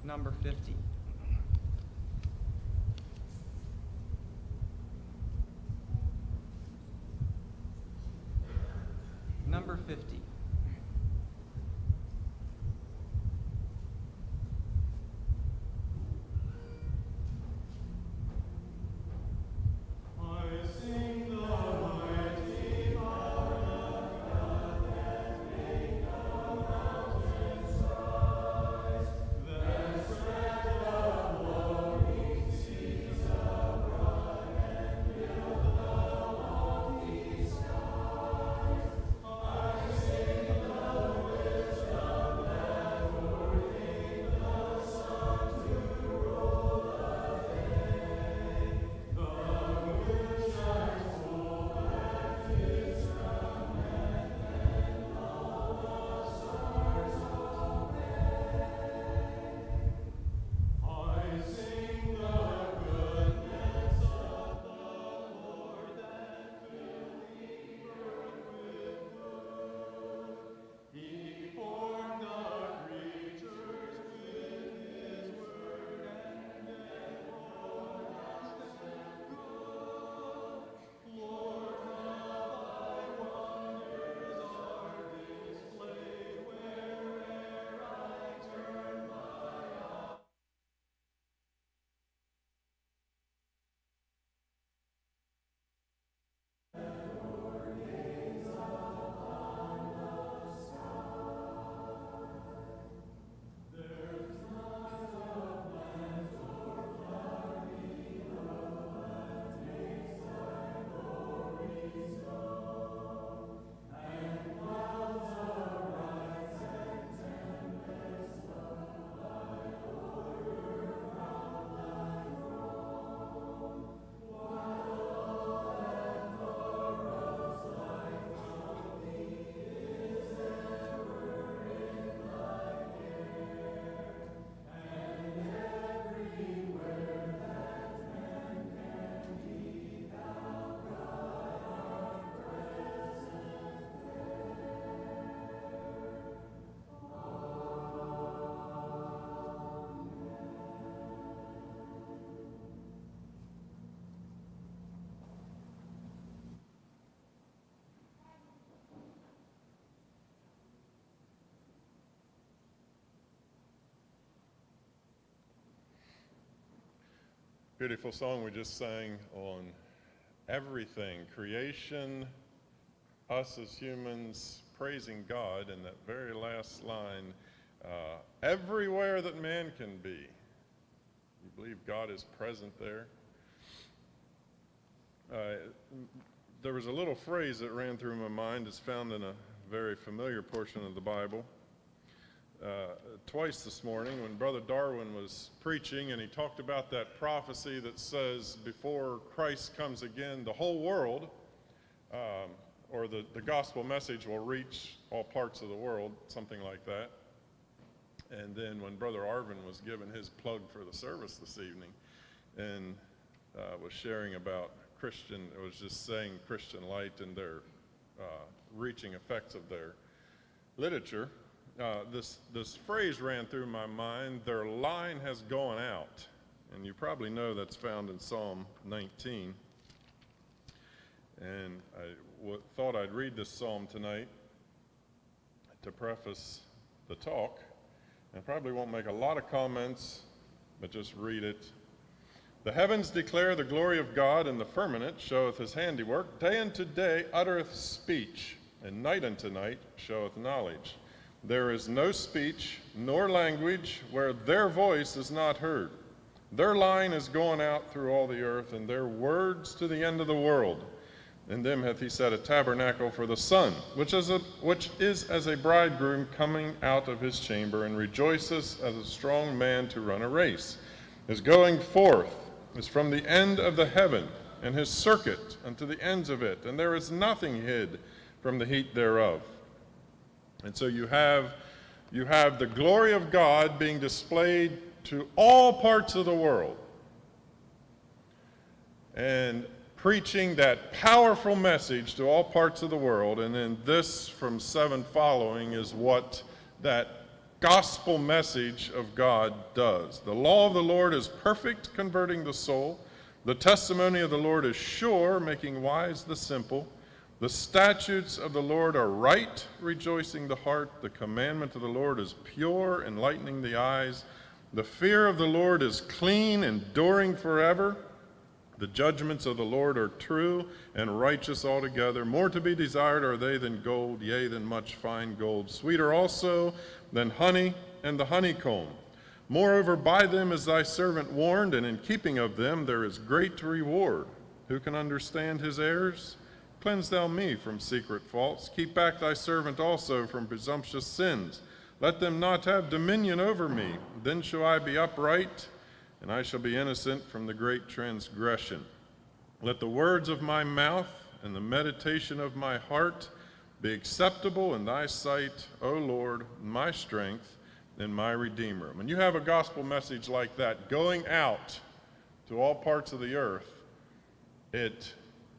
number 50. Number 50. Beautiful song we just sang on everything, creation, us as humans praising God, and that very last line, everywhere that man can be. You believe God is present there? There was a little phrase that ran through my mind. It's found in a very familiar portion of the Bible. Twice this morning when Brother Darwin was preaching, and he talked about that prophecy that says before Christ comes again, the whole world, or the gospel message will reach all parts of the world, something like that. And then when Brother Arvin was given his plug for the service this evening and was sharing about it was just saying Christian Light and their reaching effects of their literature, this phrase ran through my mind, their line has gone out. And you probably know that's found in Psalm 19. And I thought I'd read this psalm tonight to preface the talk. I probably won't make a lot of comments, but just read it. The heavens declare the glory of God, and the firmament showeth his handiwork. Day unto day uttereth speech, and night unto night showeth knowledge. There is no speech nor language where their voice is not heard. Their line is gone out through all the earth, and their words to the end of the world. In them hath he set a tabernacle for the sun, which is as a bridegroom coming out of his chamber, and rejoices as a strong man to run a race. His going forth is from the end of the heaven, and his circuit unto the ends of it, and there is nothing hid from the heat thereof. And so you have the glory of God being displayed to all parts of the world, and preaching that powerful message to all parts of the world. And then this from 7 following is what that gospel message of God does. The law of the Lord is perfect, converting the soul. The testimony of the Lord is sure, making wise the simple. The statutes of the Lord are right, rejoicing the heart. The commandment of the Lord is pure, enlightening the eyes. The fear of the Lord is clean, enduring forever. The judgments of the Lord are true and righteous altogether. More to be desired are they than gold, yea, than much fine gold. Sweeter also than honey and the honeycomb. Moreover, by them is thy servant warned, and in keeping of them there is great reward. Who can understand his errors? Cleanse thou me from secret faults. Keep back thy servant also from presumptuous sins. Let them not have dominion over me. Then shall I be upright, and I shall be innocent from the great transgression. Let the words of my mouth and the meditation of my heart be acceptable in thy sight, O Lord, my strength and my Redeemer. When you have a gospel message like that going out to all parts of the earth, it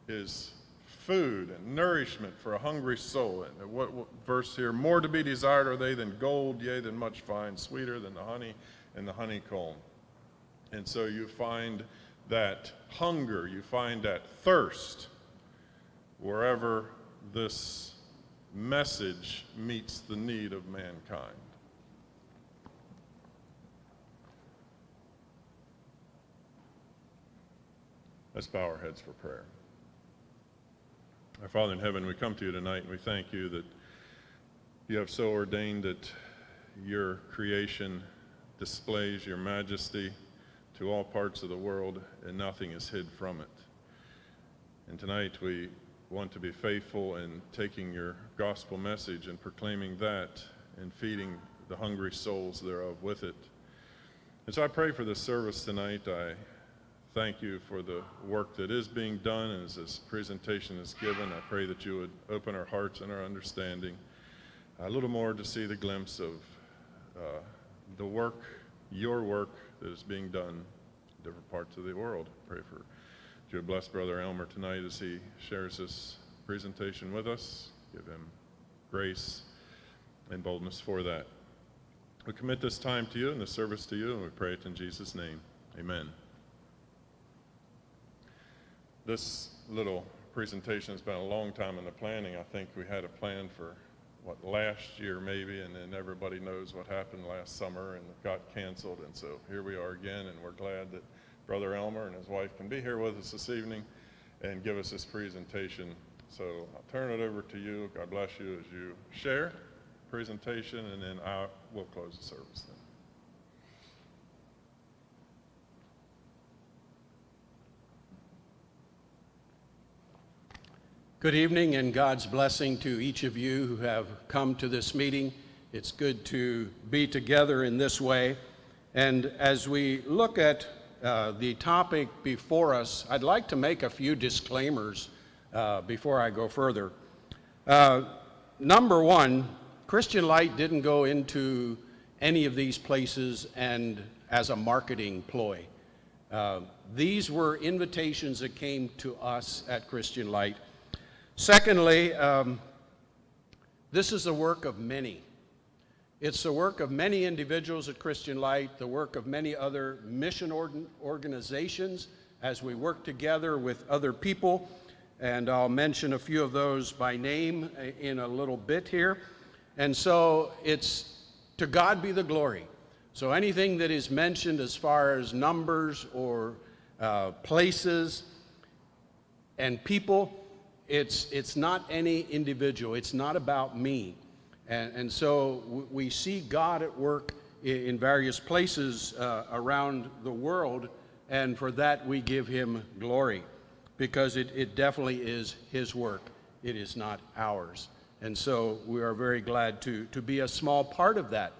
is food and nourishment for a hungry soul. And what verse here? More to be desired are they than gold, yea, than much fine, sweeter than the honey and the honeycomb. And so you find that hunger, you find that thirst wherever this message meets the need of mankind. Let's bow our heads for prayer. Our Father in heaven, we come to you tonight and we thank you that you have so ordained that your creation displays your majesty to all parts of the world and nothing is hid from it. And tonight we want to be faithful in taking your gospel message and proclaiming that and feeding the hungry souls thereof with it. And so I pray for this service tonight. I thank you for the work that is being done, and as this presentation is given, I pray that you would open our hearts and our understanding a little more to see the glimpse of the work, your work, that is being done in different parts of the world. I pray for you would bless Brother Elmer tonight as he shares this presentation with us. Give him grace and boldness for that. We commit this time to you and this service to you, and we pray it in Jesus' name. Amen. This little presentation has been a long time in the planning. I think we had a plan for, last year maybe, and then everybody knows what happened last summer and it got canceled. And so here we are again, and we're glad that Brother Elmer and his wife can be here with us this evening and give us this presentation. So I'll turn it over to you. God bless you as you share the presentation, and then we'll close the service then. Good evening and God's blessing to each of you who have come to this meeting. It's good to be together in this way. And as we look at the topic before us, I'd like to make a few disclaimers before I go further. Number one, Christian Light didn't go into any of these places and as a marketing ploy. These were invitations that came to us at Christian Light. Secondly, this is the work of many. It's the work of many individuals at Christian Light, the work of many other mission organizations as we work together with other people, and I'll mention a few of those by name in a little bit here. And so it's to God be the glory. So anything that is mentioned as far as numbers or places and people, it's not any individual. It's not about me. And so we see God at work in various places around the world, and for that we give him glory, because it definitely is his work. It is not ours. And so we are very glad to be a small part of that.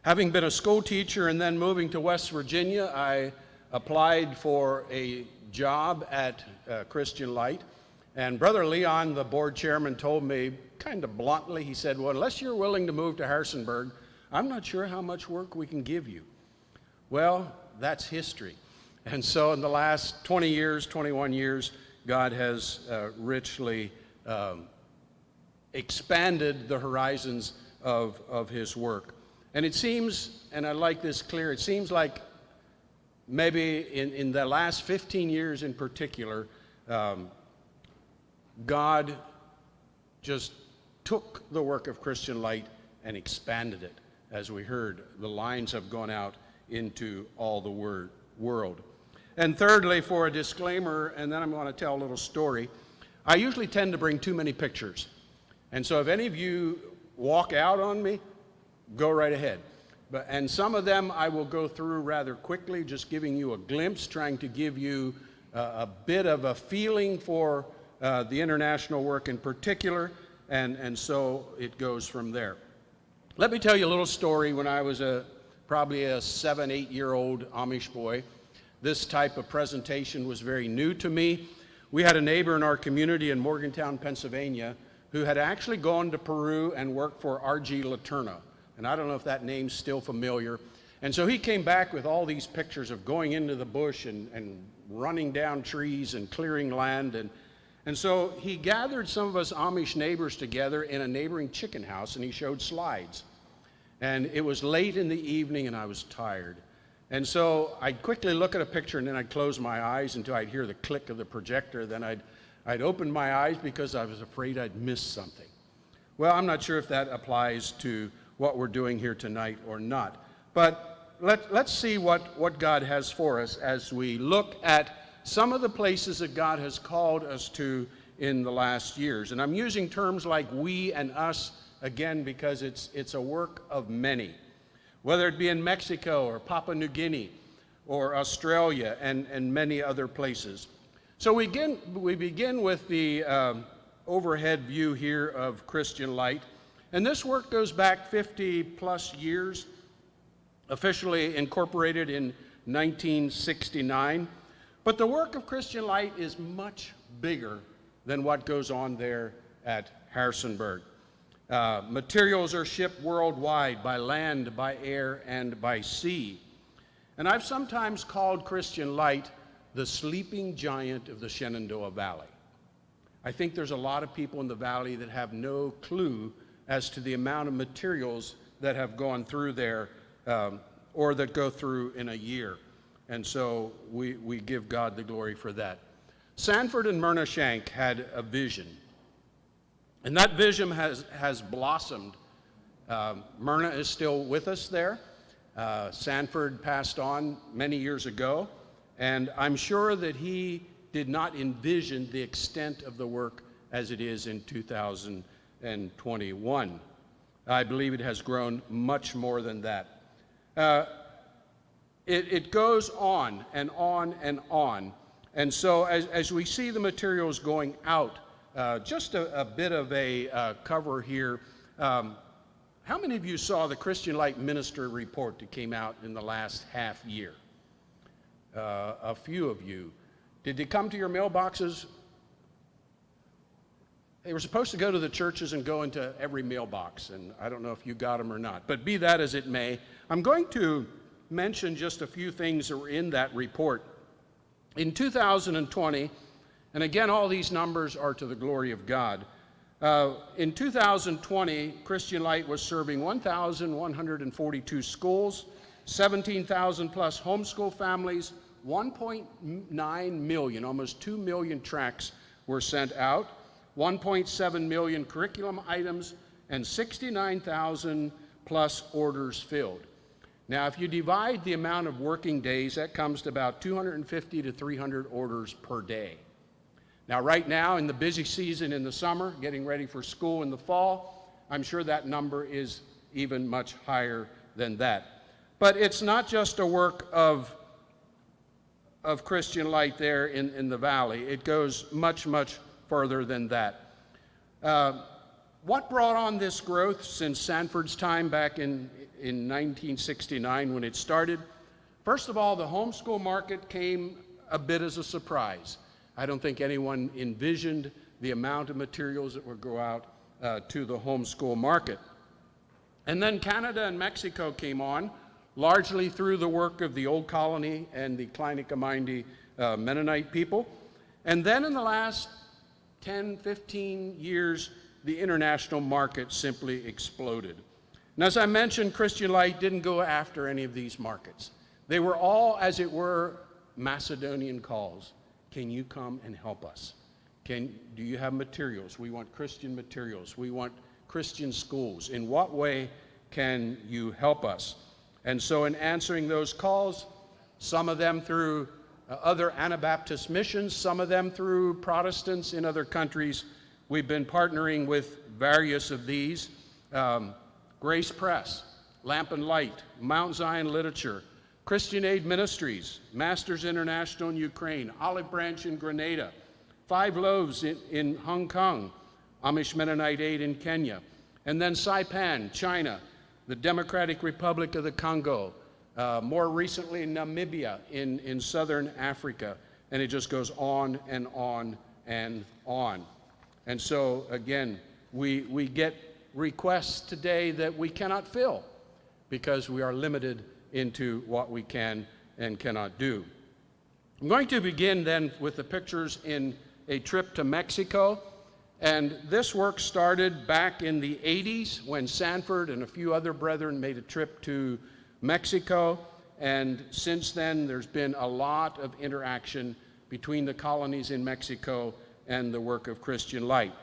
Having been a school teacher and then moving to West Virginia, I applied for a job at Christian Light. And Brother Leon, the board chairman, told me kind of bluntly, he said, well, unless you're willing to move to Harrisonburg, I'm not sure how much work we can give you. Well, that's history. And so in the last 20 years, 21 years, God has richly expanded the horizons of his work. And it seems, and I like this clear, it seems like maybe in the last 15 years in particular, God just took the work of Christian Light and expanded it. As we heard, the lines have gone out into all the world. And thirdly, for a disclaimer, and then I'm going to tell a little story, I usually tend to bring too many pictures. And so if any of you walk out on me, go right ahead. And some of them I will go through rather quickly, just giving you a glimpse, trying to give you a bit of a feeling for the international work in particular, and so it goes from there. Let me tell you a little story. When I was probably a 7, 8-year-old Amish boy, this type of presentation was very new to me. We had a neighbor in our community in Morgantown, Pennsylvania, who had actually gone to Peru and worked for R.G. Letourneau. And I don't know if that name's still familiar. And so he came back with all these pictures of going into the bush and running down trees and clearing land. And so he gathered some of us Amish neighbors together in a neighboring chicken house, and he showed slides. And it was late in the evening, and I was tired. And so I'd quickly look at a picture, and then I'd close my eyes until I'd hear the click of the projector. Then I'd open my eyes because I was afraid I'd miss something. Well, I'm not sure if that applies to what we're doing here tonight or not. But let's see what God has for us as we look at some of the places that God has called us to in the last years. And I'm using terms like we and us, again, because it's a work of many, whether it be in Mexico or Papua New Guinea or Australia and many other places. So we begin with the overhead view here of Christian Light. And this work goes back 50 plus years, officially incorporated in 1969. But the work of Christian Light is much bigger than what goes on there at Harrisonburg. Materials are shipped worldwide by land, by air, and by sea. And I've sometimes called Christian Light the sleeping giant of the Shenandoah Valley. I think there's a lot of people in the valley that have no clue as to the amount of materials that have gone through there or that go through in a year. And so we give God the glory for that. Sanford and Myrna Shank had a vision. And that vision has blossomed. Myrna is still with us there. Sanford passed on many years ago. And I'm sure that he did not envision the extent of the work as it is in 2021. I believe it has grown much more than that. It goes on and on and on. And so as we see the materials going out, just a bit of a cover here. How many of you saw the Christian Light Minister report that came out in the last half year? A few of you. Did they come to your mailboxes? They were supposed to go to the churches and go into every mailbox, and I don't know if you got them or not. But be that as it may, I'm going to mention just a few things that were in that report. In 2020, and again, all these numbers are to the glory of God. In 2020, Christian Light was serving 1,142 schools, 17,000 plus homeschool families, 1.9 million, almost 2 million tracts were sent out, 1.7 million curriculum items, and 69,000 plus orders filled. Now, if you divide the amount of working days, that comes to about 250 to 300 orders per day. Now, right now, in the busy season in the summer, getting ready for school in the fall, I'm sure that number is even much higher than that. But it's not just a work of Christian Light there in the valley. It goes much, much further than that. What brought on this growth since Sanford's time back in 1969 when it started? First of all, the homeschool market came a bit as a surprise. I don't think anyone envisioned the amount of materials that would go out to the homeschool market. And then Canada and Mexico came on, largely through the work of the Old Colony and the Kleine Mennonite people. And then in the last 10, 15 years, the international market simply exploded. And as I mentioned, Christian Light didn't go after any of these markets. They were all, as it were, Macedonian calls. Can you come and help us? Do you have materials? We want Christian materials. We want Christian schools. In what way can you help us? And so in answering those calls, some of them through other Anabaptist missions, some of them through Protestants in other countries, we've been partnering with various of these. Grace Press, Lamp and Light, Mount Zion Literature, Christian Aid Ministries, Masters International in Ukraine, Olive Branch in Grenada, Five Loaves in Hong Kong, Amish Mennonite Aid in Kenya, and then Saipan, China, the Democratic Republic of the Congo, more recently Namibia in southern Africa, and it just goes on and on and on. And so again, we get requests today that we cannot fill because we are limited into what we can and cannot do. I'm going to begin then with the pictures in a trip to Mexico. And this work started back in the 80s when Sanford and a few other brethren made a trip to Mexico. And since then, there's been a lot of interaction between the colonies in Mexico and the work of Christian Light.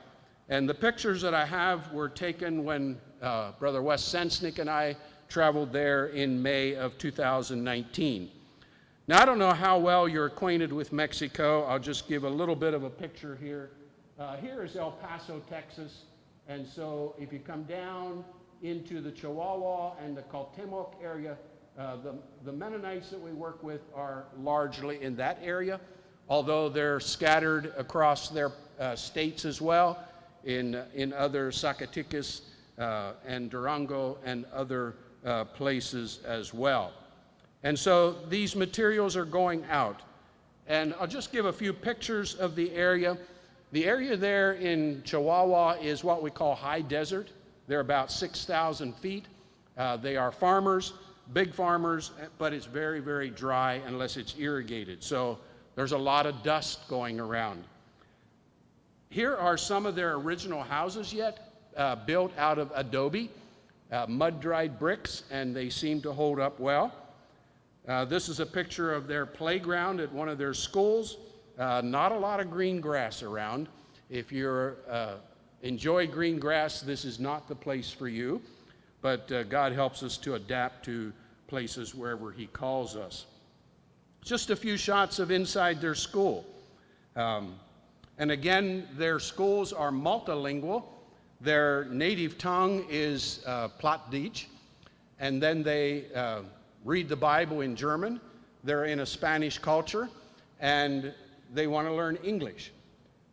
And the pictures that I have were taken when Brother Wes Sensnick and I traveled there in May of 2019. Now, I don't know how well you're acquainted with Mexico. I'll just give a little bit of a picture here. Here is El Paso, Texas. And so if you come down into the Chihuahua and the Cuauhtemoc area, the Mennonites that we work with are largely in that area, although they're scattered across their states as well, in other Zacatecas and Durango and other places as well. And so these materials are going out. And I'll just give a few pictures of the area. The area there in Chihuahua is what we call high desert. They're about 6,000 feet. They are farmers, big farmers, but it's very, very dry unless it's irrigated. So there's a lot of dust going around. Here are some of their original houses yet, built out of adobe, mud-dried bricks, and they seem to hold up well. This is a picture of their playground at one of their schools. Not a lot of green grass around. If you enjoy green grass, this is not the place for you, but God helps us to adapt to places wherever He calls us. Just a few shots of inside their school. And again, their schools are multilingual. Their native tongue is Plattdeutsch, and then they read the Bible in German. They're in a Spanish culture, and they want to learn English.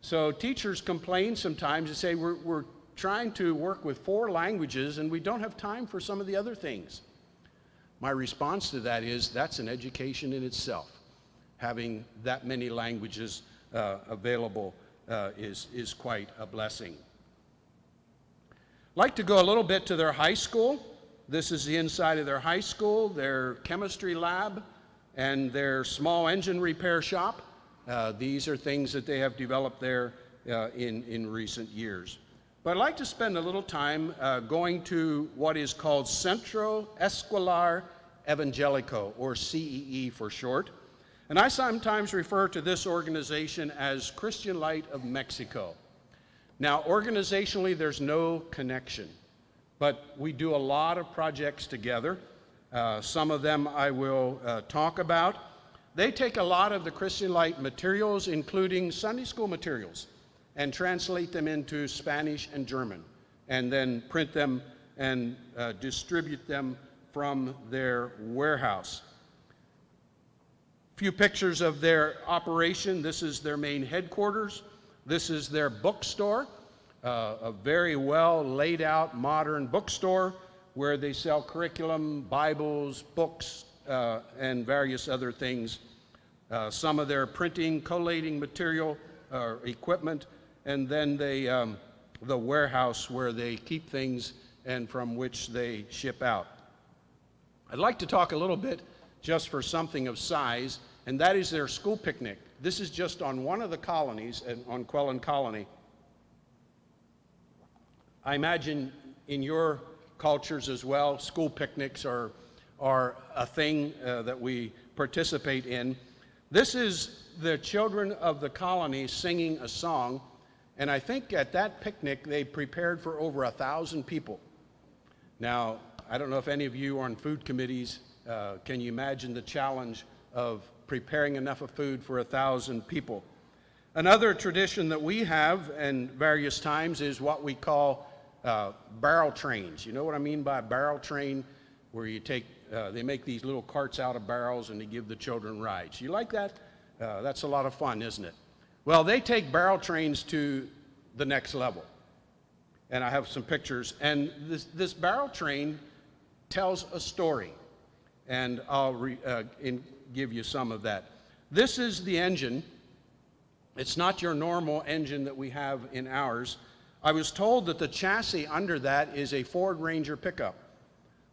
So teachers complain sometimes and say, we're trying to work with 4 languages, and we don't have time for some of the other things. My response to that is, that's an education in itself. Having that many languages available is quite a blessing. I'd like to go a little bit to their high school. This is the inside of their high school, their chemistry lab, and their small engine repair shop. These are things that they have developed there in recent years. But I'd like to spend a little time going to what is called Centro Escolar Evangelico, or CEE for short. And I sometimes refer to this organization as Christian Light of Mexico. Now, organizationally, there's no connection, but we do a lot of projects together. Some of them I will talk about. They take a lot of the Christian Light materials, including Sunday school materials, and translate them into Spanish and German, and then print them and distribute them from their warehouse. A few pictures of their operation. This is their main headquarters. This is their bookstore, a very well laid out modern bookstore where they sell curriculum, Bibles, books, and various other things. Some of their printing, collating material, equipment, and then the warehouse where they keep things and from which they ship out. I'd like to talk a little bit just for something of size, and that is their school picnic. This is just on one of the colonies, on Quellen colony. I imagine in your cultures as well. School picnics are a thing that we participate in. This is the children of the colony singing a song, and I think at that picnic they prepared for over 1,000 people. Now, I don't know if any of you are on food committees. Can you imagine the challenge of preparing enough of food for 1,000 people? Another tradition that we have in various times is what we call barrel trains. You know what I mean by a barrel train? Where you take, they make these little carts out of barrels and they give the children rides. You like that? That's a lot of fun, isn't it? Well, they take barrel trains to the next level. And I have some pictures. And this barrel train tells a story. And I'll give you some of that. This is the engine. It's not your normal engine that we have in ours. I was told that the chassis under that is a Ford Ranger pickup.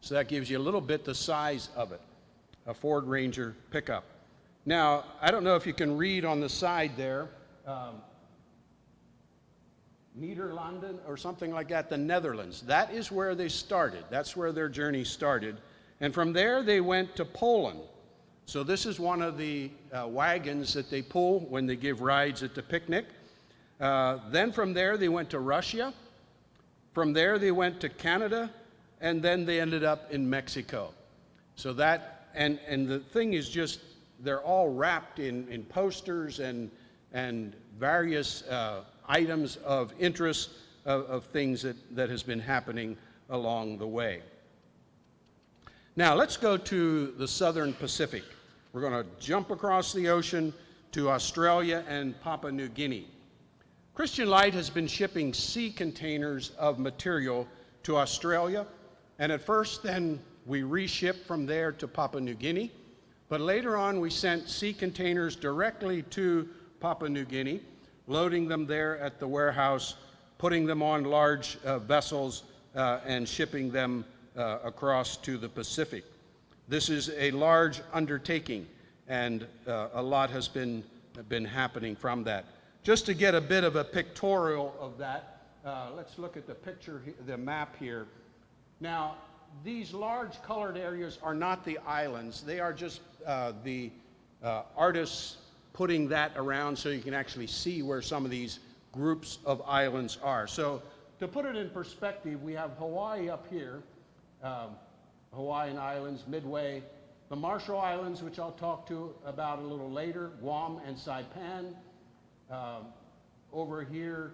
So that gives you a little bit the size of it, a Ford Ranger pickup. Now, I don't know if you can read on the side there, Nederlanden or something like that, the Netherlands. That is where they started. That's where their journey started. And from there, they went to Poland. So this is one of the wagons that they pull when they give rides at the picnic. Then from there, they went to Russia. From there, they went to Canada. And then they ended up in Mexico. So that, and the thing is just, they're all wrapped in posters and various items of interest of things that has been happening along the way. Now let's go to the Southern Pacific. We're going to jump across the ocean to Australia and Papua New Guinea. Christian Light has been shipping sea containers of material to Australia, and at first then we reshipped from there to Papua New Guinea, but later on we sent sea containers directly to Papua New Guinea, loading them there at the warehouse, putting them on large vessels and shipping them across to the Pacific. This is a large undertaking, and a lot has been happening from that. Just to get a bit of a pictorial of that, let's look at the picture, the map here. Now, these large colored areas are not the islands. They are just the artists putting that around so you can actually see where some of these groups of islands are. So to put it in perspective, we have Hawaii up here, Hawaiian Islands, Midway, the Marshall Islands, which I'll talk to about a little later, Guam and Saipan. Over here,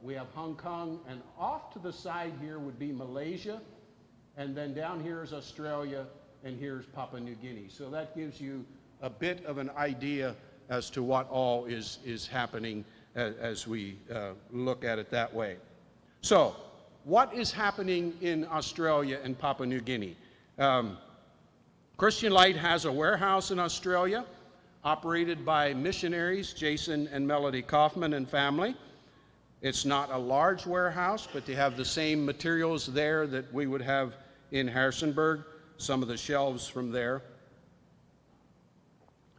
we have Hong Kong, and off to the side here would be Malaysia, and then down here is Australia, and here's Papua New Guinea. So that gives you a bit of an idea as to what all is happening as we look at it that way. So, what is happening in Australia and Papua New Guinea? Christian Light has a warehouse in Australia operated by missionaries, Jason and Melody Kaufman and family. It's not a large warehouse, but they have the same materials there that we would have in Harrisonburg, some of the shelves from there.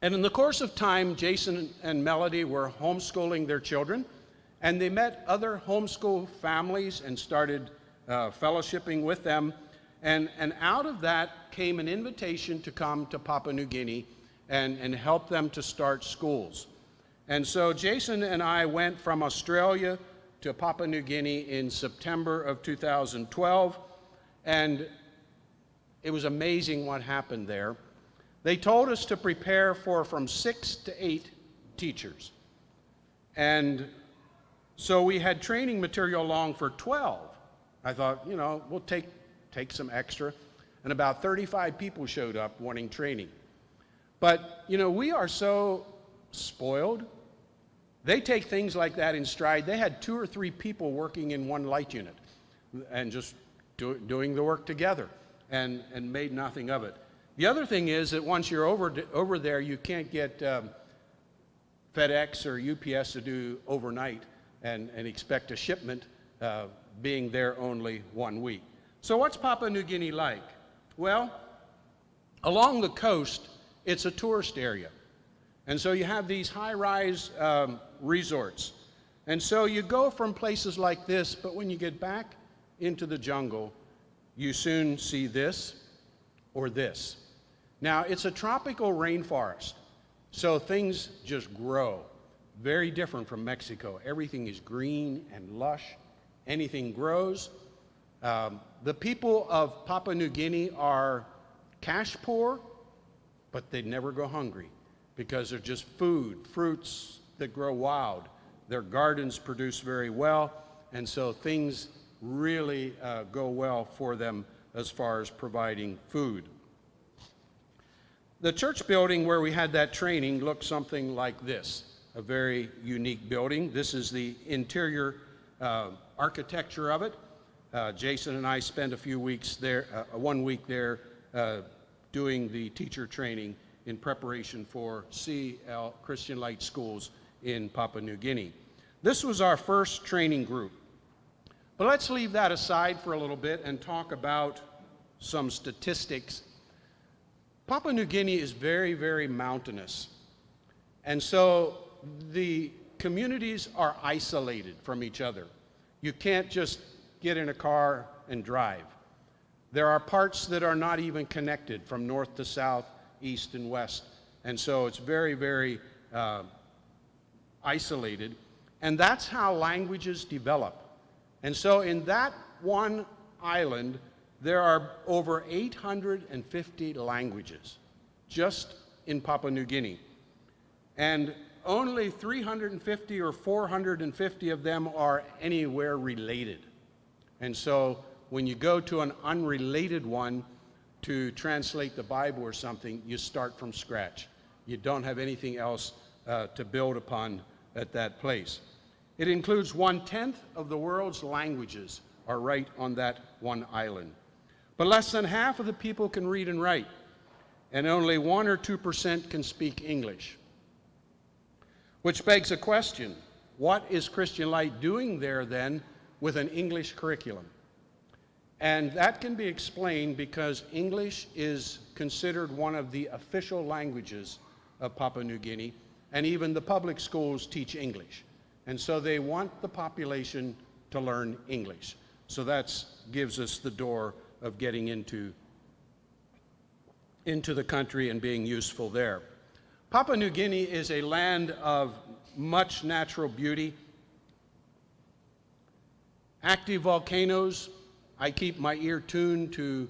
And in the course of time, Jason and Melody were homeschooling their children, and they met other homeschool families and started fellowshipping with them. And out of that came an invitation to come to Papua New Guinea and help them to start schools. And so Jason and I went from Australia to Papua New Guinea in September of 2012, and it was amazing what happened there. They told us to prepare for from 6 to 8 teachers. And so we had training material along for 12. I thought, you know, we'll take some extra. And about 35 people showed up wanting training. But, you know, we are so spoiled. They take things like that in stride. They had 2 or 3 people working in one light unit and just doing the work together and made nothing of it. The other thing is that once you're over there, you can't get FedEx or UPS to do overnight and expect a shipment being there only 1 week. So what's Papua New Guinea like? Well, along the coast, it's a tourist area. And so you have these high-rise resorts. And so you go from places like this, but when you get back into the jungle, you soon see this or this. Now, it's a tropical rainforest, so things just grow. Very different from Mexico. Everything is green and lush. Anything grows. The people of Papua New Guinea are cash poor, but they never go hungry because they're just food, fruits that grow wild. Their gardens produce very well, and so things really go well for them as far as providing food. The church building where we had that training looked something like this, a very unique building. This is the interior architecture of it. Jason and I spent a few weeks there, 1 week there, doing the teacher training in preparation for CL Christian Light Schools in Papua New Guinea. This was our first training group. But let's leave that aside for a little bit and talk about some statistics. Papua New Guinea is very, very mountainous. And so the communities are isolated from each other. You can't just get in a car and drive. There are parts that are not even connected from north to south, east and west. And so it's very, very isolated. And that's how languages develop. And so in that one island, there are over 850 languages just in Papua New Guinea. And only 350 or 450 of them are anywhere related. And so when you go to an unrelated one to translate the Bible or something, you start from scratch. You don't have anything else to build upon at that place. It includes 1/10 of the world's languages are right on that one island. But less than half of the people can read and write, and only 1 or 2% can speak English. Which begs a question, what is Christian Light doing there then with an English curriculum? And that can be explained because English is considered one of the official languages of Papua New Guinea, and even the public schools teach English. And so they want the population to learn English. So that gives us the door of getting into the country and being useful there. Papua New Guinea is a land of much natural beauty. Active volcanoes. I keep my ear tuned to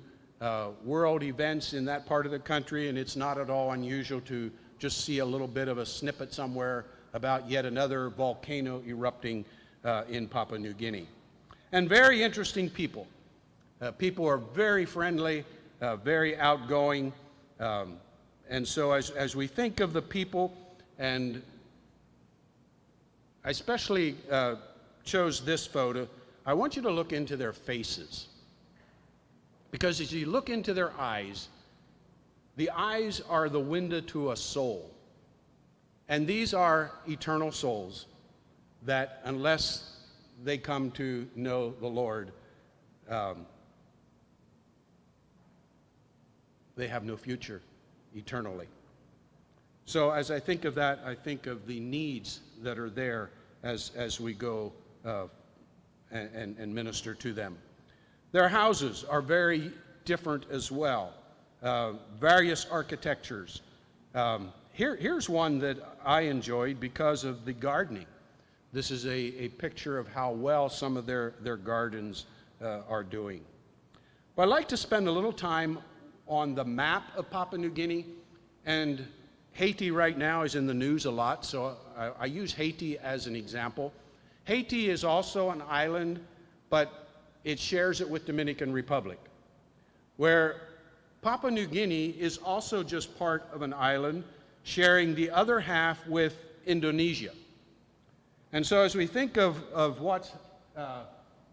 world events in that part of the country, and it's not at all unusual to just see a little bit of a snippet somewhere about yet another volcano erupting in Papua New Guinea. And very interesting people. People are very friendly, very outgoing, and so as we think of the people, and I especially chose this photo, I want you to look into their faces. Because as you look into their eyes, the eyes are the window to a soul. And these are eternal souls that, unless they come to know the Lord, they have no future eternally. So as I think of that, I think of the needs that are there as we go and minister to them. Their houses are very different as well. Various architectures. Here's one that I enjoyed because of the gardening. This is a picture of how well some of their gardens are doing. But I'd like to spend a little time on the map of Papua New Guinea, and Haiti right now is in the news a lot, so I use Haiti as an example. Haiti is also an island, but it shares it with Dominican Republic, where Papua New Guinea is also just part of an island, sharing the other half with Indonesia. And so as we think of what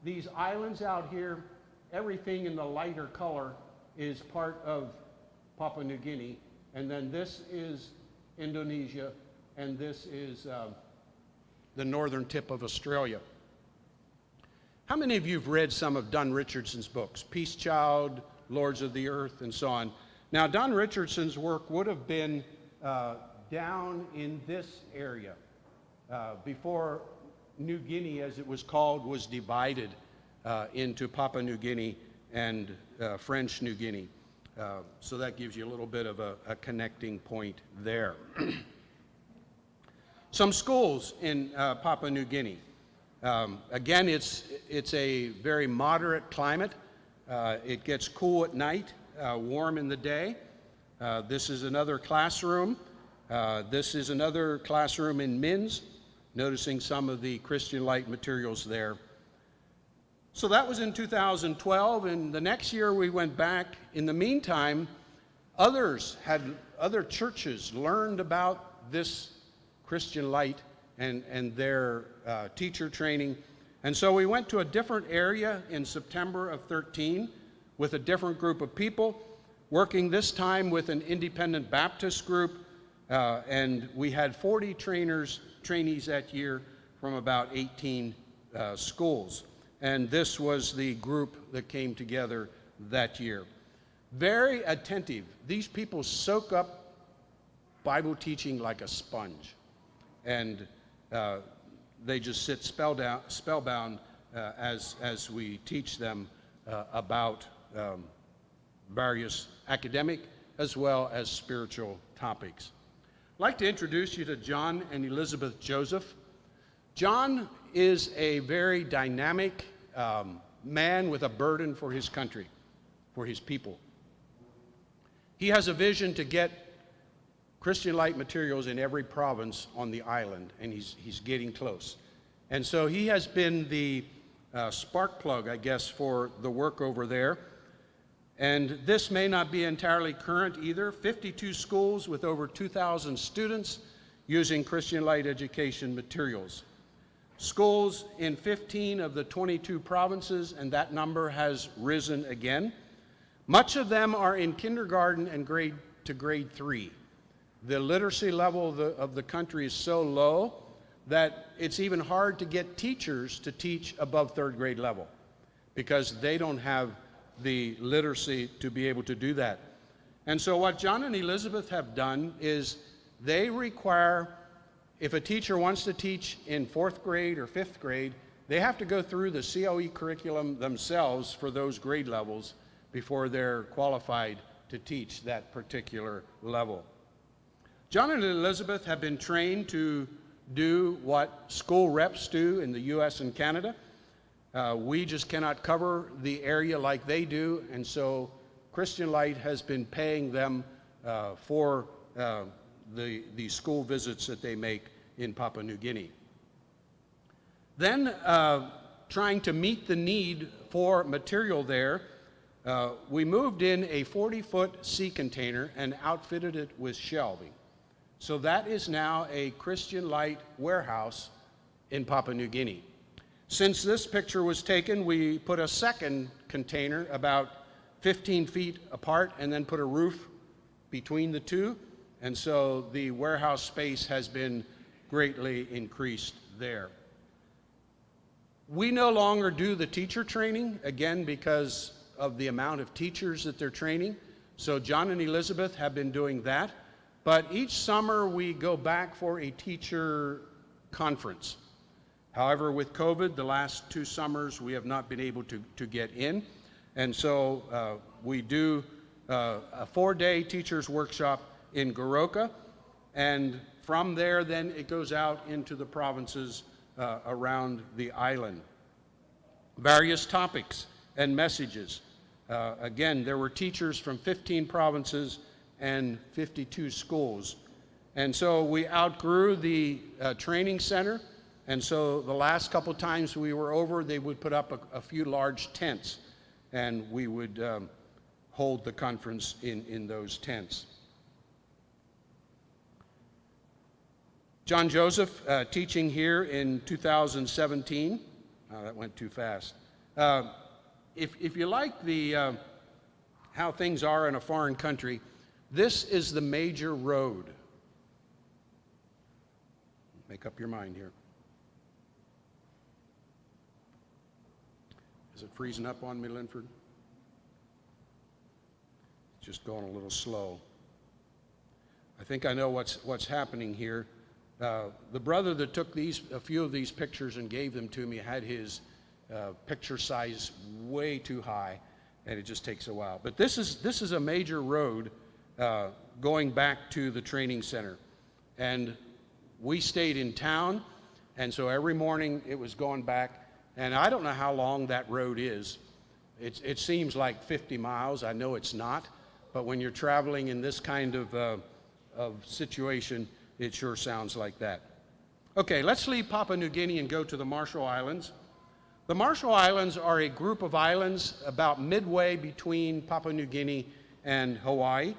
these islands out here, everything in the lighter color is part of Papua New Guinea, and then this is Indonesia, and this is the northern tip of Australia. How many of you have read some of Don Richardson's books, Peace Child, Lords of the Earth, and so on? Now, Don Richardson's work would have been down in this area before New Guinea, as it was called, was divided into Papua New Guinea and French New Guinea. So that gives you a little bit of a connecting point there. Some schools in Papua New Guinea. Again, it's a very moderate climate. It gets cool at night, warm in the day. This is another classroom. This is another classroom in Mins, noticing some of the Christian Light materials there. So that was in 2012, and the next year we went back. In the meantime, other churches learned about this Christian Light and their teacher training. And so we went to a different area in September of 13 with a different group of people, working this time with an independent Baptist group, and we had 40 trainees that year from about 18 schools. And this was the group that came together that year. Very attentive. These people soak up Bible teaching like a sponge. And they just sit spellbound as we teach them about various academic as well as spiritual topics. I'd like to introduce you to John and Elizabeth Joseph. John is a very dynamic man with a burden for his country, for his people. He has a vision to get Christian Light materials in every province on the island, and he's getting close. And so he has been the spark plug, I guess, for the work over there. And this may not be entirely current either. 52 schools with over 2,000 students using Christian Light education materials. Schools in 15 of the 22 provinces, and that number has risen again. Much of them are in kindergarten and grade 3. The literacy level of the country is so low that it's even hard to get teachers to teach above 3rd grade level because they don't have the literacy to be able to do that. And so what John and Elizabeth have done is they require, if a teacher wants to teach in 4th grade or 5th grade, they have to go through the CLE curriculum themselves for those grade levels before they're qualified to teach that particular level. John and Elizabeth have been trained to do what school reps do in the US and Canada. We just cannot cover the area like they do, and so Christian Light has been paying them for the school visits that they make in Papua New Guinea. Then, trying to meet the need for material there, we moved in a 40-foot sea container and outfitted it with shelving. So that is now a Christian Light warehouse in Papua New Guinea. Since this picture was taken, we put a second container about 15 feet apart and then put a roof between the two. And so the warehouse space has been greatly increased there. We no longer do the teacher training, again, because of the amount of teachers that they're training. So John and Elizabeth have been doing that. But each summer we go back for a teacher conference. However, with COVID, the last 2 summers, we have not been able to get in. And so we do a 4-day teachers workshop in Goroka. And from there, then it goes out into the provinces around the island. Various topics and messages. Again, there were teachers from 15 provinces and 52 schools. And so we outgrew the training center. And so the last couple times we were over, they would put up a few large tents, and we would hold the conference in those tents. John Joseph, teaching here in 2017. Oh, that went too fast. If you like the how things are in a foreign country, this is the major road. Make up your mind here. Is it freezing up on me, Linford? It's just going a little slow. I think I know what's happening here. The brother that took a few of these pictures and gave them to me had his picture size way too high. and it just takes a while. But this is a major road going back to the training center. And we stayed in town, and so every morning it was going back. And I don't know how long that road is. It seems like 50 miles. I know it's not. But when you're traveling in this kind of situation, it sure sounds like that. Okay, let's leave Papua New Guinea and go to the Marshall Islands. The Marshall Islands are a group of islands about midway between Papua New Guinea and Hawaii.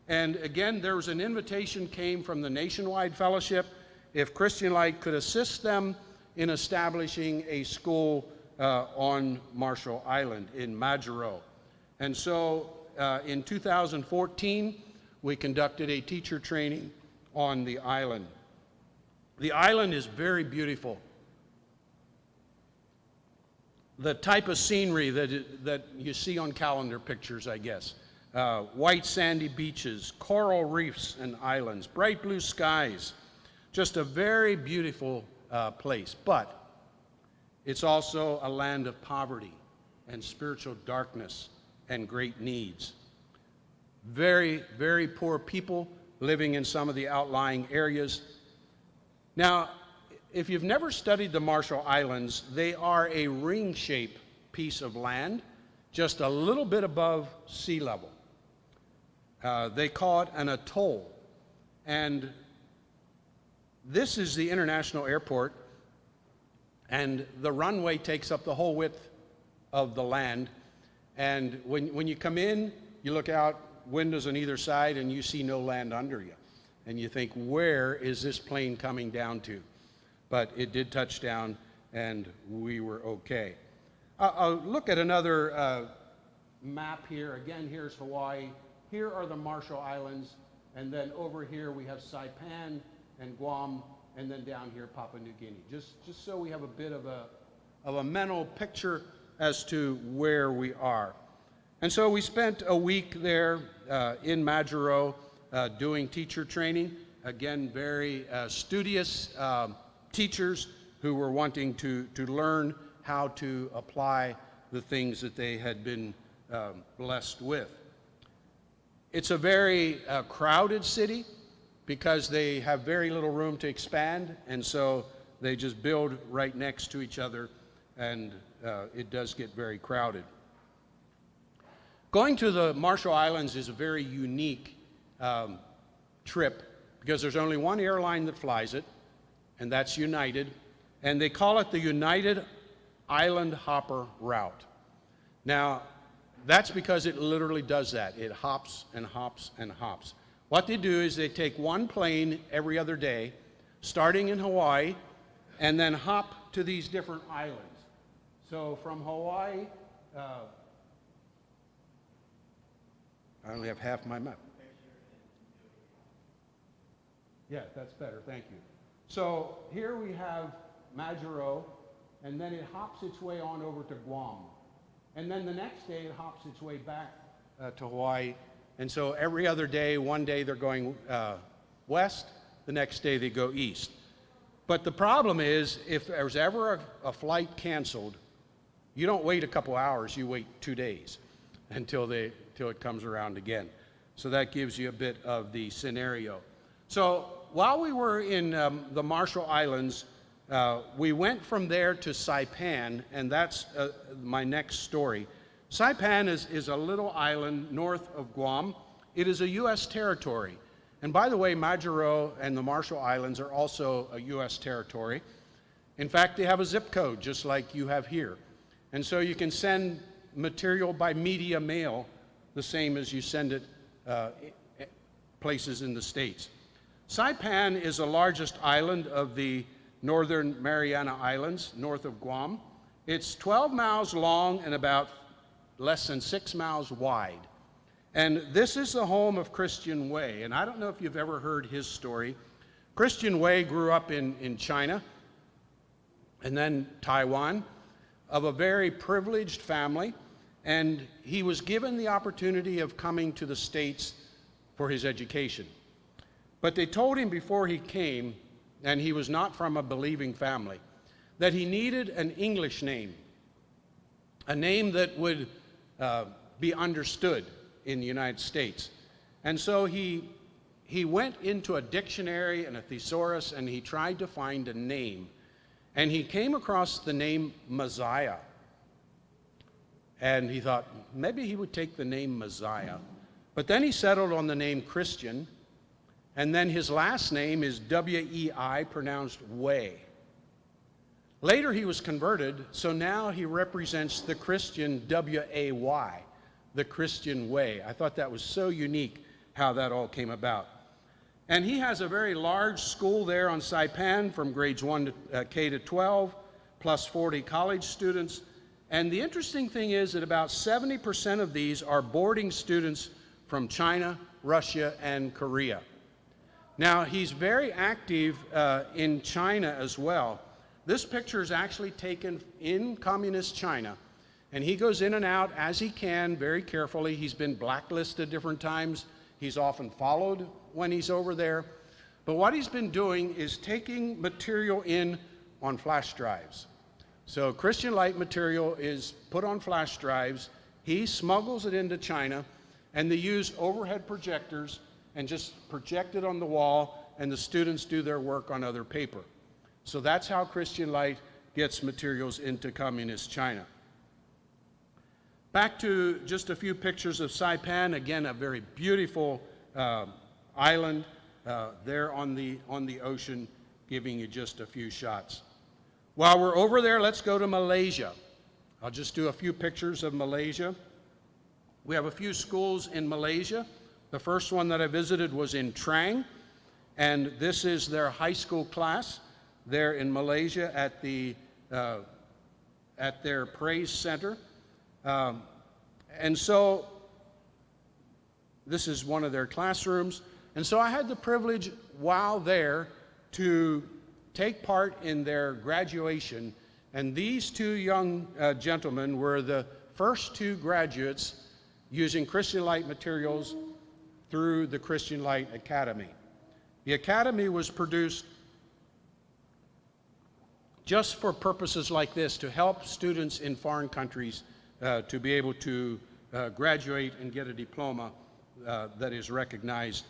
And again, there was an invitation came from the Nationwide Fellowship if Christian Light could assist them in establishing a school on Marshall Island in Majuro. And so in 2014, we conducted a teacher training on the island. The island is very beautiful. The type of scenery that you see on calendar pictures, I guess. White sandy beaches, coral reefs and islands, bright blue skies. Just a very beautiful place. But it's also a land of poverty and spiritual darkness and great needs. Very, very poor people living in some of the outlying areas. Now, if you've never studied the Marshall Islands, they are a ring-shaped piece of land, just a little bit above sea level. They call it an atoll. And this is the international airport, and the runway takes up the whole width of the land. And when you come in, you look out windows on either side, and you see no land under you. And you think, where is this plane coming down to? But it did touch down, and we were okay. I'll look at another map here. Again, here's Hawaii. Here are the Marshall Islands, and then over here we have Saipan and Guam, and then down here Papua New Guinea. Just so we have a bit of a mental picture as to where we are. And so we spent a week there in Majuro doing teacher training. Again, very studious teachers who were wanting to learn how to apply the things that they had been blessed with. It's a very crowded city because they have very little room to expand, and so they just build right next to each other, and it does get very crowded. Going to the Marshall Islands is a very unique trip because there's only one airline that flies it, and that's United, and they call it the United Island Hopper Route. Now, that's because it literally does that. It hops and hops and hops. What they do is they take one plane every other day, starting in Hawaii, and then hop to these different islands. So from Hawaii, I only have half my map. Yeah, that's better, thank you. So here we have Majuro, and then it hops its way on over to Guam. And then the next day it hops its way back to Hawaii. And so every other day, one day they're going west, the next day they go east. But the problem is, if there's ever a flight canceled, you don't wait a couple hours, you wait 2 days until it comes around again. So that gives you a bit of the scenario. So while we were in the Marshall Islands, we went from there to Saipan, and that's my next story. Saipan is a little island north of Guam. It is a U.S. territory. And by the way, Majuro and the Marshall Islands are also a U.S. territory. In fact, they have a zip code, just like you have here. And so you can send material by media mail the same as you send it places in the States. Saipan is the largest island of the Northern Mariana Islands, north of Guam. It's 12 miles long and about less than 6 miles wide. And this is the home of Christian Wei. And I don't know if you've ever heard his story. Christian Wei grew up in China and then Taiwan, of a very privileged family. And he was given the opportunity of coming to the States for his education. But they told him before he came, and he was not from a believing family, that he needed an English name, a name that would be understood in the United States. And so he went into a dictionary and a thesaurus, and he tried to find a name. And he came across the name Messiah. And he thought maybe he would take the name Messiah. But then he settled on the name Christian. And then his last name is W-E-I, pronounced Way. Later he was converted, so now he represents the Christian W-A-Y, the Christian way. I thought that was so unique how that all came about. And he has a very large school there on Saipan from grades 1 to K to 12, plus 40 college students. And the interesting thing is that about 70% of these are boarding students from China, Russia, and Korea. Now, he's very active in China as well. This picture is actually taken in communist China, and he goes in and out as he can very carefully. He's been blacklisted different times. He's often followed when he's over there. But what he's been doing is taking material in on flash drives. So Christian Light material is put on flash drives. He smuggles it into China, and they use overhead projectors and just project it on the wall, and the students do their work on other paper. So that's how Christian Light gets materials into communist China. Back to just a few pictures of Saipan. Again, a very beautiful island there on the ocean, giving you just a few shots. While we're over there, let's go to Malaysia. I'll just do a few pictures of Malaysia. We have a few schools in Malaysia. The first one that I visited was in Trang, and this is their high school class there in Malaysia at their praise center. And so this is one of their classrooms. And so I had the privilege while there to take part in their graduation. And these two young gentlemen were the first two graduates using Christian Light materials through the Christian Light Academy. The Academy was produced just for purposes like this, to help students in foreign countries to be able to graduate and get a diploma that is recognized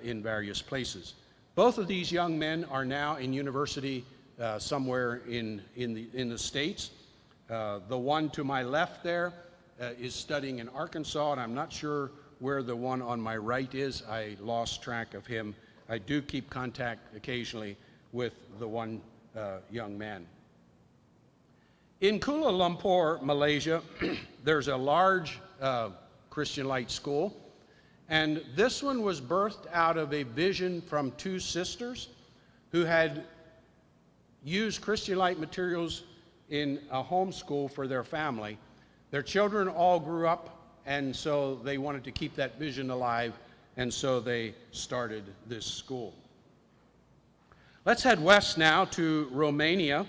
in various places. Both of these young men are now in university somewhere in the States. The one to my left there is studying in Arkansas, and I'm not sure where the one on my right is. I lost track of him. I do keep contact occasionally with the one young man. In Kuala Lumpur, Malaysia, there's a large Christian Light school, and this one was birthed out of a vision from two sisters who had used Christian Light materials in a homeschool for their family. Their children all grew up, and so they wanted to keep that vision alive, and so they started this school. Let's head west now to Romania.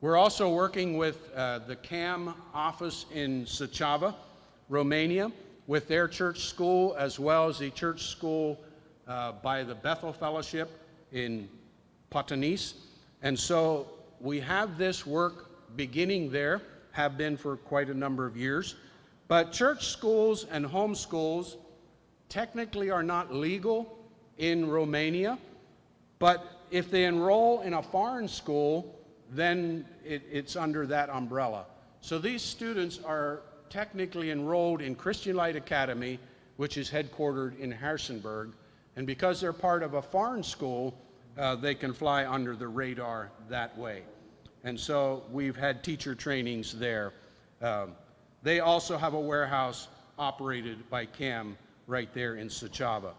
We're also working with the CAM office in Suceava, Romania, with their church school, as well as the church school by the Bethel Fellowship in Patanis. And so we have this work beginning there, have been for quite a number of years. But church schools and homeschools technically are not legal in Romania, but if they enroll in a foreign school, then it's under that umbrella. So these students are technically enrolled in Christian Light Academy, which is headquartered in Harrisonburg, and because they're part of a foreign school, they can fly under the radar that way. And so we've had teacher trainings there. They also have a warehouse operated by CAM right there in Suceava.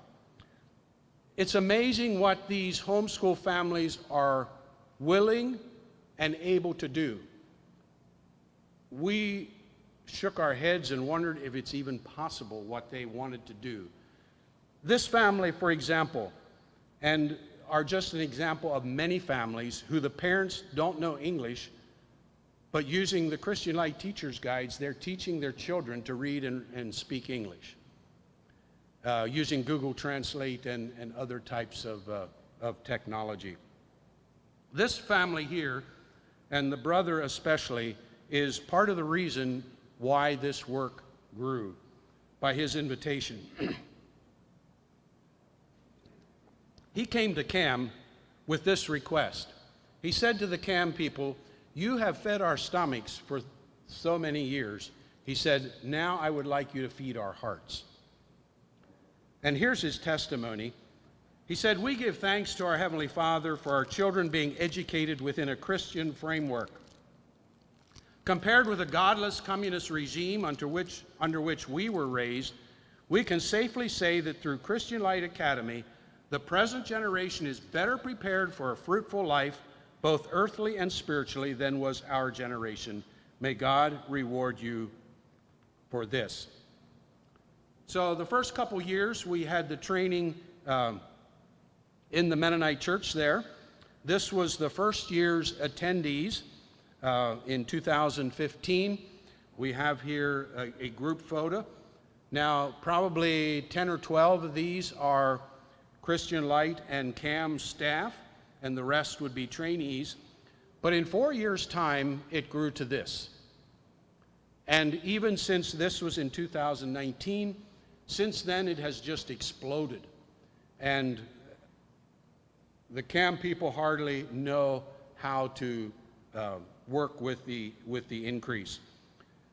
It's amazing what these homeschool families are willing and able to do. We shook our heads and wondered if it's even possible what they wanted to do. This family, for example, and are just an example of many families who the parents don't know English, but using the Christian Light Teacher's Guides, they're teaching their children to read and speak English, using Google Translate and other types of technology. This family here, and the brother especially, is part of the reason why this work grew by his invitation. He came to CAM with this request. He said to the CAM people, "You have fed our stomachs for so many years." He said, "Now I would like you to feed our hearts." And here's his testimony. He said, "We give thanks to our Heavenly Father for our children being educated within a Christian framework. Compared with the godless communist regime under which we were raised, we can safely say that through Christian Light Academy, the present generation is better prepared for a fruitful life, both earthly and spiritually, than was our generation. May God reward you for this." So the first couple years, we had the training in the Mennonite church there. This was the first year's attendees in 2015. We have here a group photo. Now, probably 10 or 12 of these are Christian Light and CAM staff, and the rest would be trainees. But in 4 years' time, it grew to this. And even since this was in 2019, since then it has just exploded. And the CAM people hardly know how to work with the increase.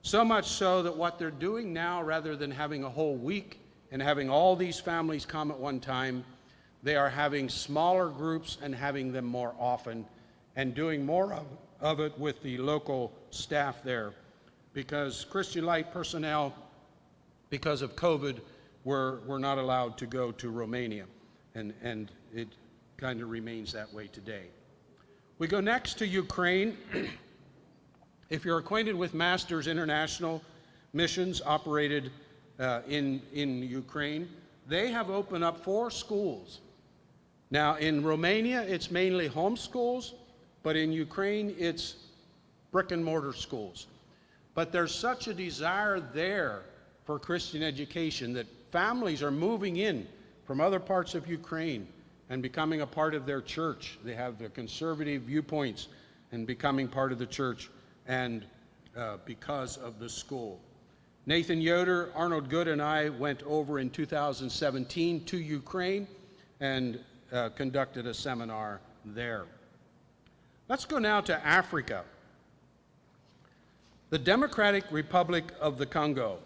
So much so that what they're doing now, rather than having a whole week and having all these families come at one time, they are having smaller groups and having them more often and doing more of it with the local staff there, because Christian Light personnel, because of COVID, were not allowed to go to Romania, and it kind of remains that way today. We go next to Ukraine. If you're acquainted with Masters International missions operated in Ukraine, they have opened up 4 schools. Now, in Romania, it's mainly homeschools, but in Ukraine, it's brick and mortar schools. But there's such a desire there for Christian education that families are moving in from other parts of Ukraine and becoming a part of their church. They have their conservative viewpoints and becoming part of the church, and because of the school. Nathan Yoder, Arnold Good, and I went over in 2017 to Ukraine and conducted a seminar there. Let's go now to Africa. The Democratic Republic of the Congo.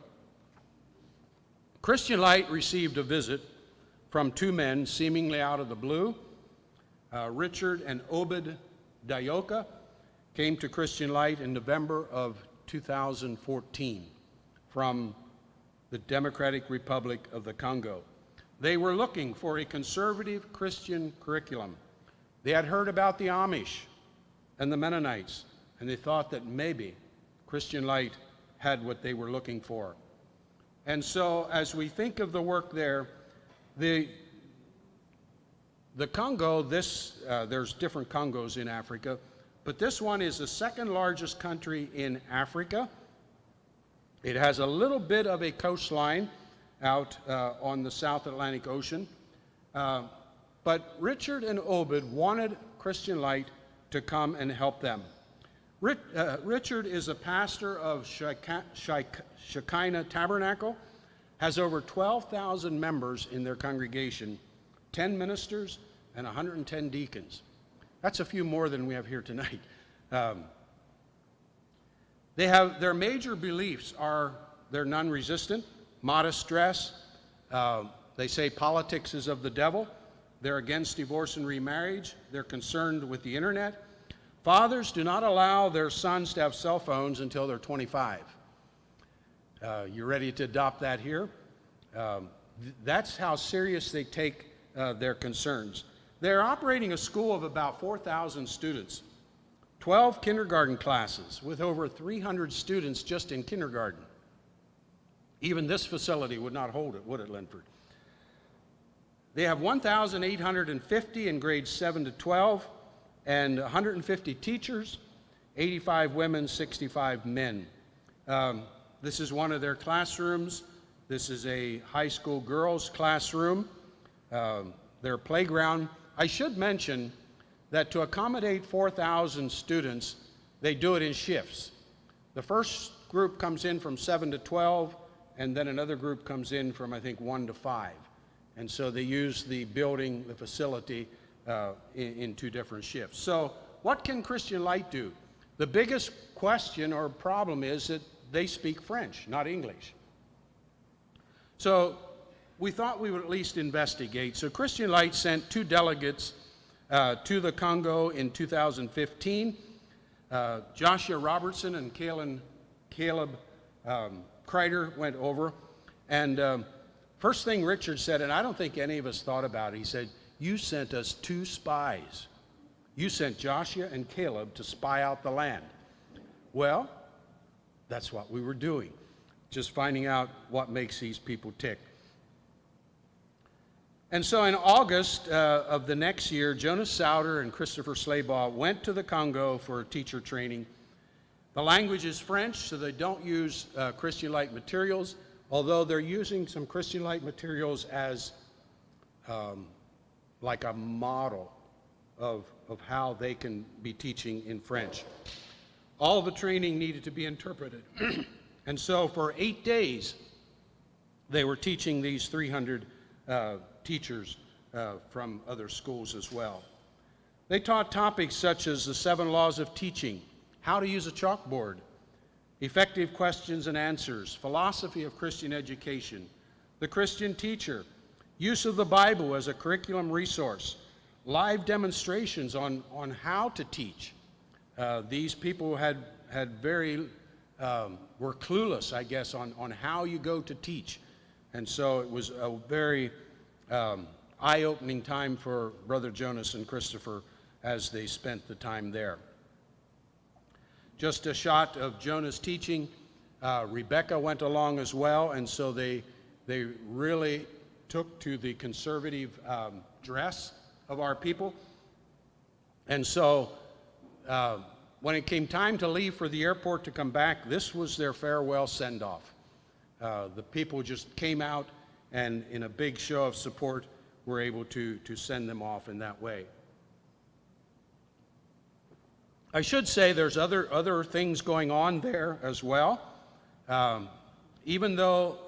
Christian Light received a visit from 2 men seemingly out of the blue. Richard and Obed Diyoka came to Christian Light in November of 2014 from the Democratic Republic of the Congo. They were looking for a conservative Christian curriculum. They had heard about the Amish and the Mennonites, and they thought that maybe Christian Light had what they were looking for. And so as we think of the work there, the Congo, there's different Congos in Africa, but this one is the second largest country in Africa. It has a little bit of a coastline out on the South Atlantic Ocean. But Richard and Obed wanted Christian Light to come and help them. Richard is a pastor of Shekinah Tabernacle, has over 12,000 members in their congregation, 10 ministers, and 110 deacons. That's a few more than we have here tonight. Their major beliefs are they're non-resistant, modest dress. They say politics is of the devil. They're against divorce and remarriage. They're concerned with the internet. Fathers do not allow their sons to have cell phones until they're 25. You're ready to adopt that here? That's how serious they take their concerns. They're operating a school of about 4,000 students, 12 kindergarten classes with over 300 students just in kindergarten. Even this facility would not hold it, would it, Linford? They have 1,850 in grades 7 to 12 and 150 teachers, 85 women, 65 men. This is one of their classrooms. This is a high school girls' classroom. Their playground. I should mention that to accommodate 4,000 students, they do it in shifts. The first group comes in from 7 to 12, and then another group comes in from, I think, 1 to 5. And so they use the building, the facility, in 2 different shifts. So what can Christian Light do? The biggest question or problem is that they speak French, not English. So we thought we would at least investigate. So Christian Light sent 2 delegates to the Congo in 2015. Joshua Robertson and Caleb Kreider went over. And first thing Richard said, and I don't think any of us thought about it, he said, "You sent us 2 spies. You sent Joshua and Caleb to spy out the land." Well, that's what we were doing, just finding out what makes these people tick. And so in August of the next year, Jonas Sauter and Christopher Slaybaugh went to the Congo for teacher training. The language is French, so they don't use Christian Light materials, although they're using some Christian Light materials as like a model of how they can be teaching in French. All of the training needed to be interpreted. And so for 8 days, they were teaching these 300 teachers from other schools as well. They taught topics such as the 7 laws of teaching, how to use a chalkboard, effective questions and answers, philosophy of Christian education, the Christian teacher, use of the Bible as a curriculum resource, live demonstrations on how to teach. These people were clueless, I guess, on how you go to teach. And so it was a very eye-opening time for Brother Jonas and Christopher as they spent the time there. Just a shot of Jonas teaching. Rebecca went along as well, and so they really took to the conservative dress of our people. And so when it came time to leave for the airport to come back, this was their farewell send-off. The people just came out and in a big show of support were able to send them off in that way. I should say there's other things going on there as well. Even though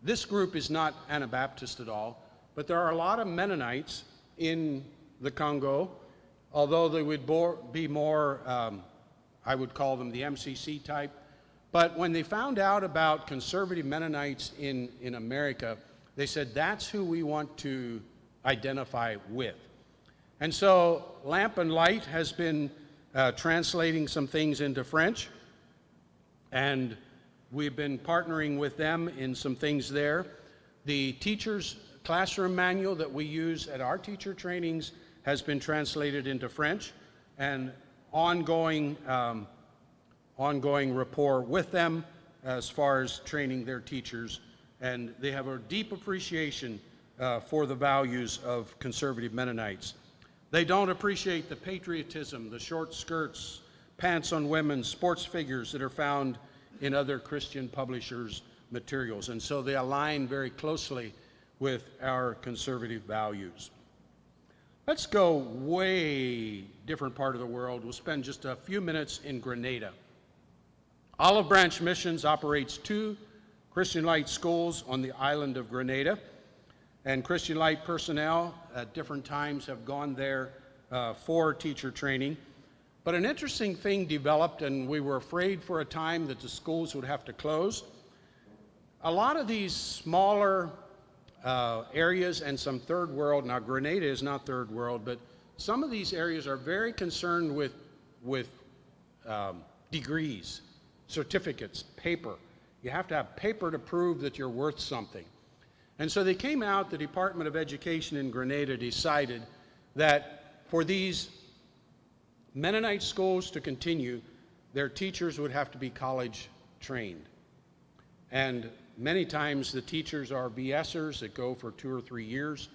this group is not Anabaptist at all, but there are a lot of Mennonites in the Congo, although they would be more, I would call them the MCC type. But when they found out about conservative Mennonites in America, they said, that's who we want to identify with. And so Lamp and Light has been translating some things into French, and we've been partnering with them in some things there. The teacher's classroom manual that we use at our teacher trainings has been translated into French, and ongoing rapport with them as far as training their teachers. And they have a deep appreciation for the values of conservative Mennonites. They don't appreciate the patriotism, the short skirts, pants on women, sports figures that are found in other Christian publishers' materials. And so they align very closely with our conservative values. Let's go way different part of the world. We'll spend just a few minutes in Grenada. Olive Branch Missions operates 2 Christian Light schools on the island of Grenada, and Christian Light personnel at different times have gone there for teacher training. But an interesting thing developed, and we were afraid for a time that the schools would have to close. A lot of these smaller areas and some third world, now Grenada is not third world, but some of these areas are very concerned with degrees, certificates, paper. You have to have paper to prove that you're worth something. And so they came out, the Department of Education in Grenada decided that for these Mennonite schools to continue, their teachers would have to be college trained. And many times the teachers are BSers that go for 2 or 3 years.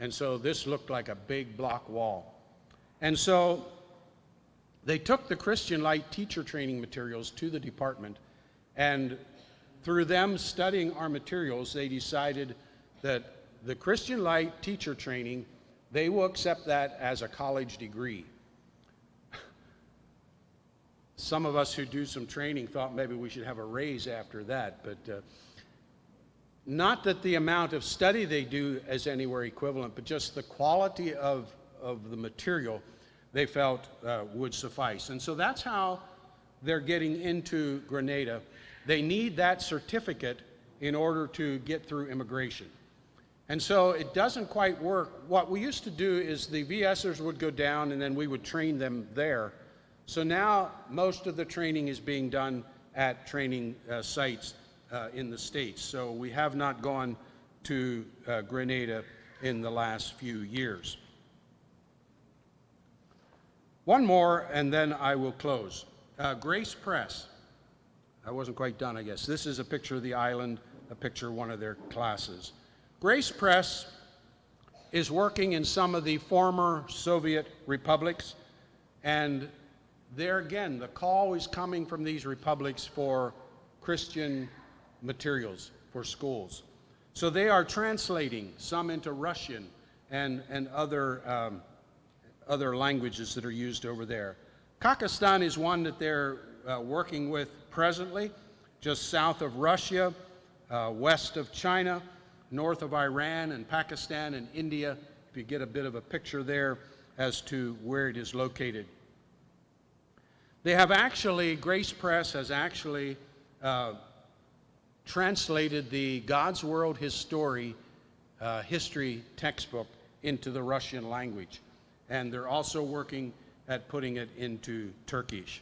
And so this looked like a big block wall. And so they took the Christian Light teacher training materials to the department, and through them studying our materials, they decided that the Christian Light teacher training, they will accept that as a college degree. some of us who do some training thought maybe we should have a raise after that, but not that the amount of study they do is anywhere equivalent, but just the quality of the material they felt would suffice. And so that's how they're getting into Grenada. They need that certificate in order to get through immigration. And so it doesn't quite work. What we used to do is the VSers would go down and then we would train them there. So now most of the training is being done at training sites in the States. So we have not gone to Grenada in the last few years. One more and then I will close. Grace Press. I wasn't quite done, I guess. This is a picture of the island, a picture of one of their classes. Grace Press is working in some of the former Soviet republics, and there again, the call is coming from these republics for Christian materials for schools. So they are translating some into Russian and other languages that are used over there. Kakistan is one that they're working with presently, just south of Russia, west of China, north of Iran and Pakistan and India, if you get a bit of a picture there as to where it is located. They have actually, Grace Press has actually translated the God's World History textbook into the Russian language. And they're also working at putting it into Turkish.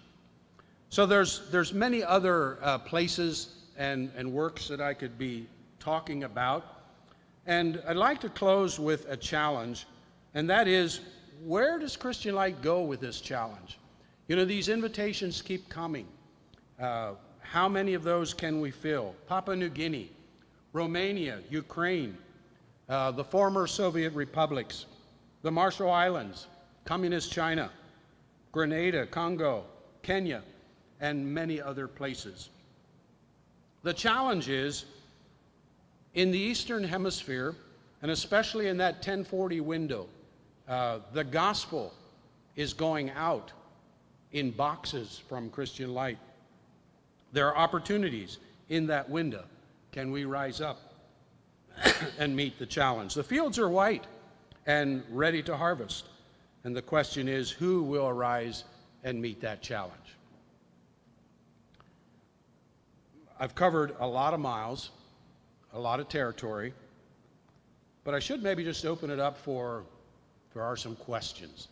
So there's many other places and works that I could be talking about. And I'd like to close with a challenge, and that is, where does Christian Light go with this challenge? You know, these invitations keep coming. How many of those can we fill? Papua New Guinea, Romania, Ukraine, the former Soviet republics, the Marshall Islands, Communist China, Grenada, Congo, Kenya, and many other places. The challenge is, in the Eastern Hemisphere, and especially in that 1040 window, the gospel is going out in boxes from Christian Light. There are opportunities in that window. Can we rise up and meet the challenge? The fields are white and ready to harvest. And the question is, who will arise and meet that challenge? I've covered a lot of miles, a lot of territory, but I should maybe just open it up for there are some questions.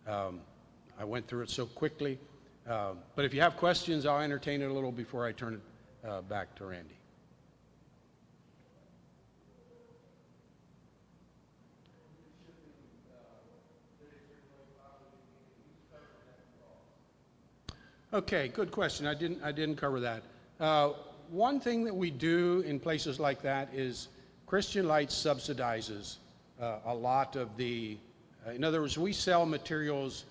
I went through it so quickly, but if you have questions, I'll entertain it a little before I turn it back to Randy. Okay, good question. I didn't cover that. One thing that we do in places like that is Christian Light subsidizes a lot of the, in other words, we sell materials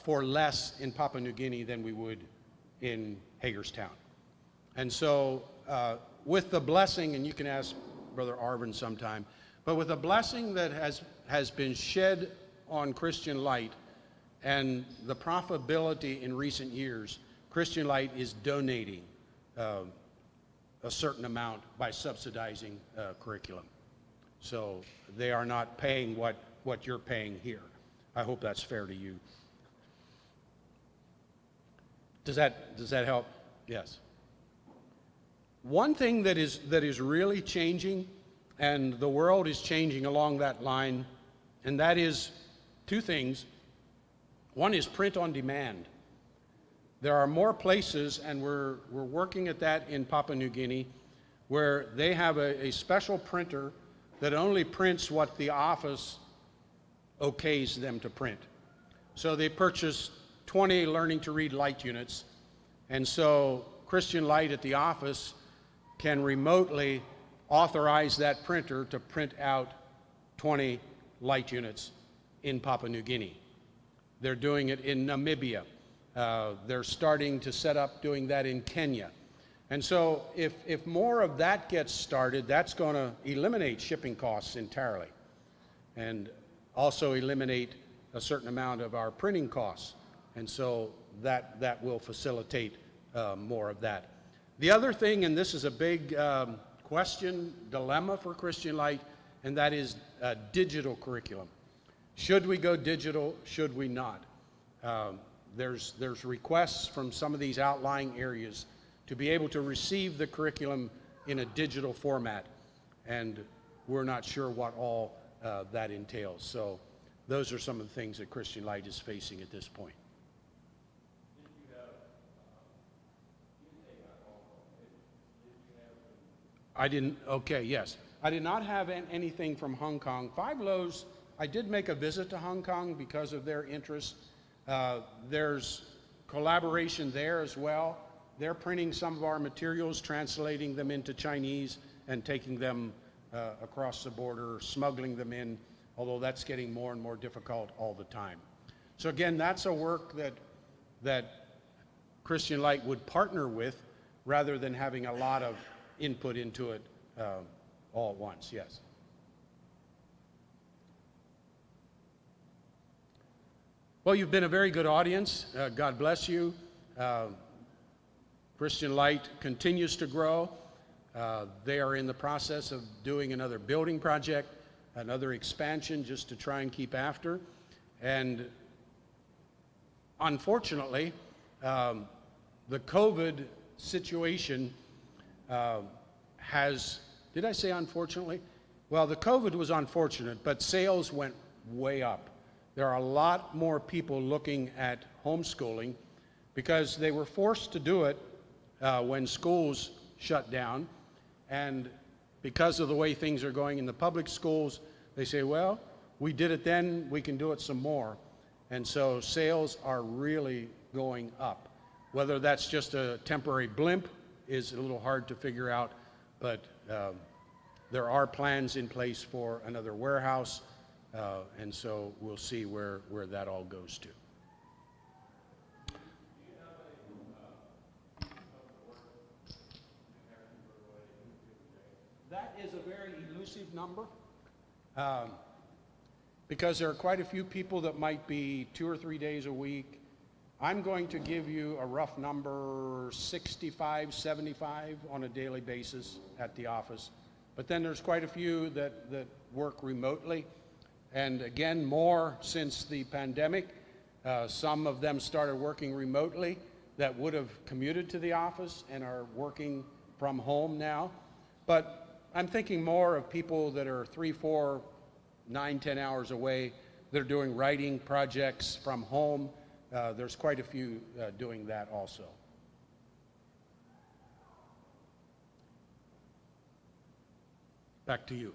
for less in Papua New Guinea than we would in Hagerstown. And so with the blessing, and you can ask Brother Arvin sometime, but with the blessing that has been shed on Christian Light and the profitability in recent years, Christian Light is donating a certain amount by subsidizing curriculum. So they are not paying what you're paying here. I hope that's fair to you. Does that help? Yes. One thing that is really changing, and the world is changing along that line, and that is two things. One is print on demand. There are more places, and we're working at that in Papua New Guinea, where they have a special printer that only prints what the office okays them to print. So they purchase 20 learning to read light units, and so Christian Light at the office can remotely authorize that printer to print out 20 light units in Papua New Guinea. They're doing it in Namibia. They're starting to set up doing that in Kenya. And so if more of that gets started, that's going to eliminate shipping costs entirely and also eliminate a certain amount of our printing costs. And so that will facilitate more of that. The other thing, and this is a big question, dilemma for Christian Light, and that is digital curriculum. Should we go digital? Should we not? There's requests from some of these outlying areas to be able to receive the curriculum in a digital format, and we're not sure what all that entails. So those are some of the things that Christian Light is facing at this point. Okay, yes. I did not have anything from Hong Kong. Five Loaves, I did make a visit to Hong Kong because of their interest. There's collaboration there as well. They're printing some of our materials, translating them into Chinese and taking them across the border, smuggling them in, although that's getting more and more difficult all the time. So again, that's a work that Christian Light would partner with rather than having a lot of input into it all at once, yes. Well, you've been a very good audience. God bless you. Christian Light continues to grow. They are in the process of doing another building project, another expansion just to try and keep after. And unfortunately, the COVID situation did I say unfortunately? Well, the COVID was unfortunate, but sales went way up. There are a lot more people looking at homeschooling because they were forced to do it when schools shut down. And because of the way things are going in the public schools, they say, well, we did it then, we can do it some more. And so sales are really going up. Whether that's just a temporary blimp is a little hard to figure out, but there are plans in place for another warehouse, and so we'll see where that all goes to. That is a very elusive number because there are quite a few people that might be 2 or 3 days a week. I'm going to give you a rough number, 65, 75 on a daily basis at the office. But then there's quite a few that work remotely. And again, more since the pandemic. Some of them started working remotely that would have commuted to the office and are working from home now. But I'm thinking more of people that are 3, 4, 9, 10 hours away. They're doing writing projects from home. There's quite a few doing that also. Back to you.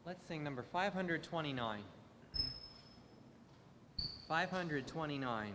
Let's sing number 529. 529.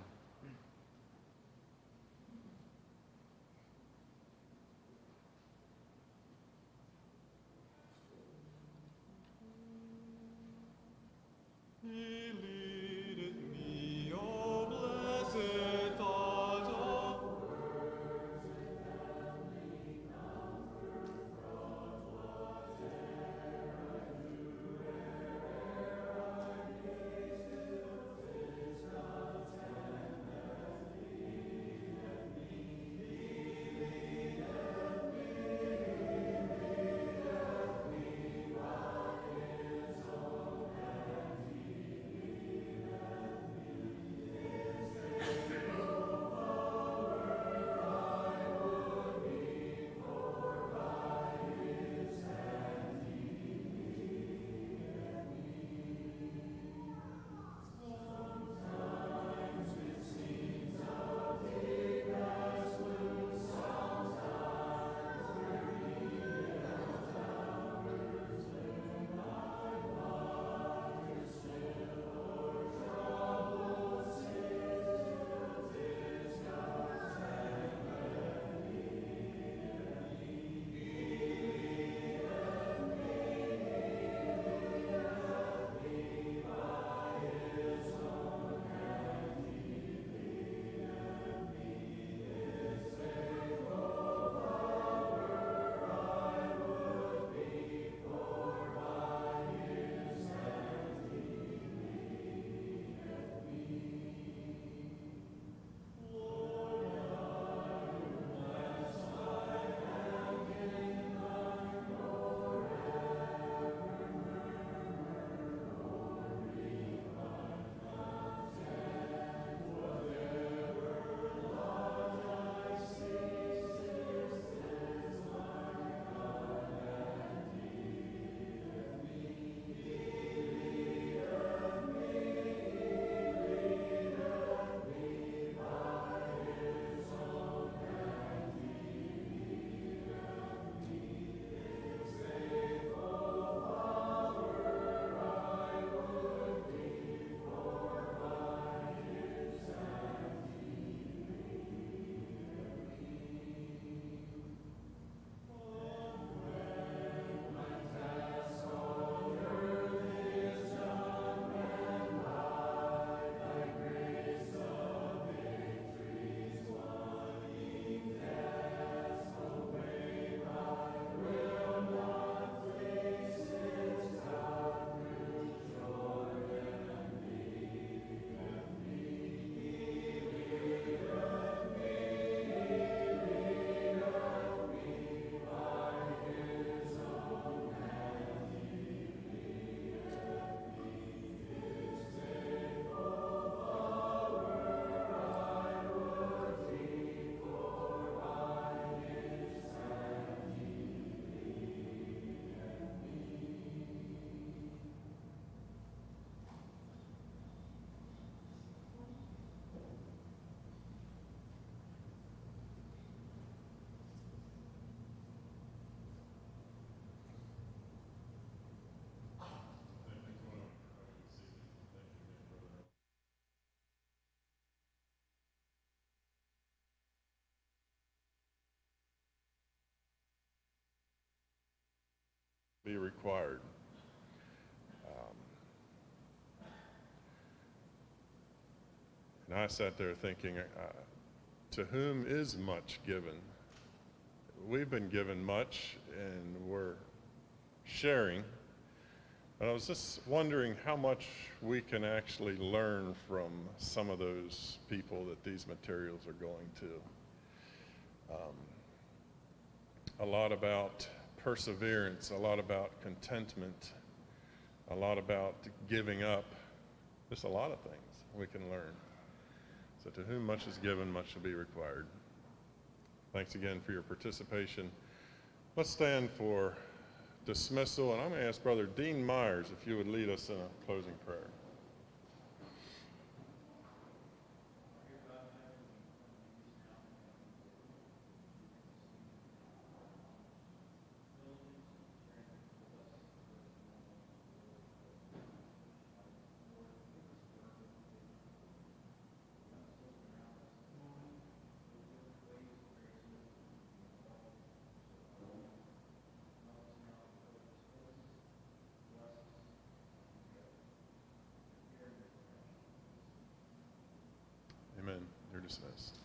be required. And I sat there thinking, to whom is much given? We've been given much and we're sharing. But I was just wondering how much we can actually learn from some of those people that these materials are going to. A lot about perseverance, a lot about contentment, a lot about giving up. Just a lot of things we can learn. So to whom much is given, much will be required. Thanks again for your participation. Let's stand for dismissal, and I'm going to ask Brother Dean Myers if you would lead us in a closing prayer. Amen. You're dismissed.